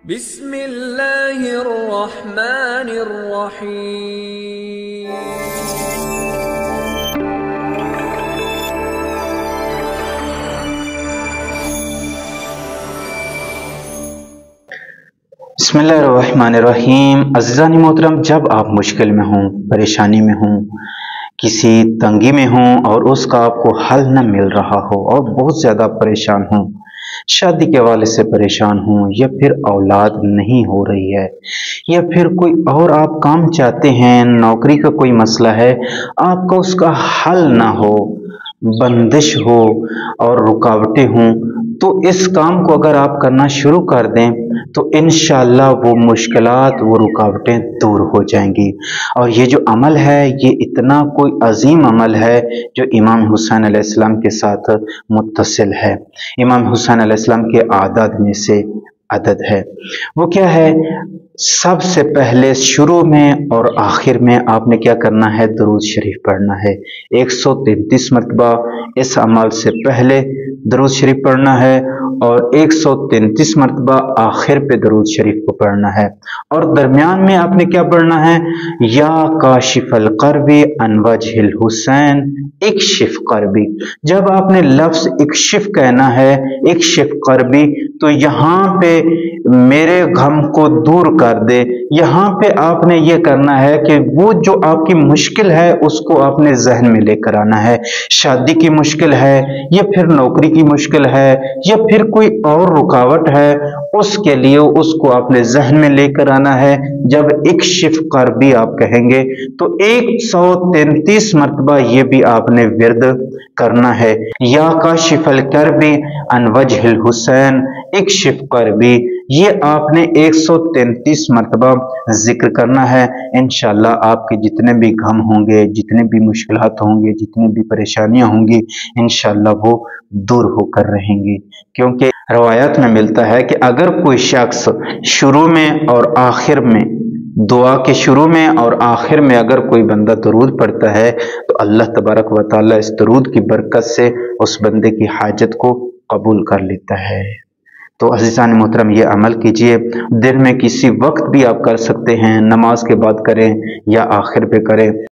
بسم اللہ الرحمن الرحیم۔ بسم اللہ الرحمن الرحیم۔ عزیزان محترم، جب آپ مشکل میں ہوں، پریشانی میں ہوں، کسی تنگی میں ہوں اور اس کا آپ کو حل نہ مل رہا ہو اور بہت زیادہ پریشان ہوں، شادی کے حوالے سے پریشان ہوں، یا پھر اولاد نہیں ہو رہی ہے، یا پھر کوئی اور آپ کام چاہتے ہیں، نوکری کا کوئی مسئلہ ہے، آپ کا اس کا حل نہ ہو، بندش ہو اور رکاوٹیں ہوں، تو اس کام کو اگر آپ کرنا شروع کر دیں تو انشاءاللہ وہ مشکلات، وہ رکاوٹیں دور ہو جائیں گی۔ اور یہ جو عمل ہے، یہ اتنا کوئی عظیم عمل ہے جو امام حسین علیہ السلام کے ساتھ متصل ہے، امام حسین علیہ السلام کے اعداد میں سے عدد ہے۔ وہ کیا ہے؟ سب سے پہلے شروع میں اور آخر میں آپ نے کیا کرنا ہے؟ درود شریف پڑھنا ہے 133 مرتبہ۔ اس عمل سے پہلے درود شریف پڑھنا ہے اور 133 مرتبہ آخر پہ درود شریف کو پڑھنا ہے، اور درمیان میں آپ نے کیا پڑھنا ہے؟ یا کاشف الکرب عن وجہ الحسین اکشف کربی۔ جب آپ نے لفظ اکشف کہنا ہے، اکشف کربی، تو یہاں پہ میرے غم کو دور کر دے، یہاں پہ آپ نے یہ کرنا ہے کہ وہ جو آپ کی مشکل ہے اس کو آپ نے ذہن میں لے کر آنا ہے۔ شادی کی مشکل ہے، یا پھر نوکری کی مشکل ہے، یا پھر کوئی اور رکاوٹ ہے، اس کے لیے اس کو آپ نے ذہن میں لے کر آنا ہے۔ جب اکشف کربی آپ کہیں گے تو 133 مرتبہ یہ بھی آپ نے ورد کرنا ہے، یا کاشف الکرب عن وجہ الحسین اکشف کربی، یہ آپ نے 133 مرتبہ ذکر کرنا ہے۔ انشاءاللہ آپ کے جتنے بھی غم ہوں گے، جتنے بھی مشکلات ہوں گے، جتنے بھی پریشانیاں ہوں گی، انشاءاللہ وہ دور ہو کر رہیں گی، کیونکہ روایات میں ملتا ہے کہ اگر کوئی شخص شروع میں اور آخر میں، دعا کے شروع میں اور آخر میں اگر کوئی بندہ درود پڑھتا ہے تو اللہ تبارک و تعالی اس درود کی برکت سے اس بندے کی حاجت کو قبول کر لیتا ہے۔ تو عزیزان محترم، یہ عمل کیجئے، دن میں کسی وقت بھی آپ کر سکتے ہیں، نماز کے بعد کریں یا آخر پہ کریں۔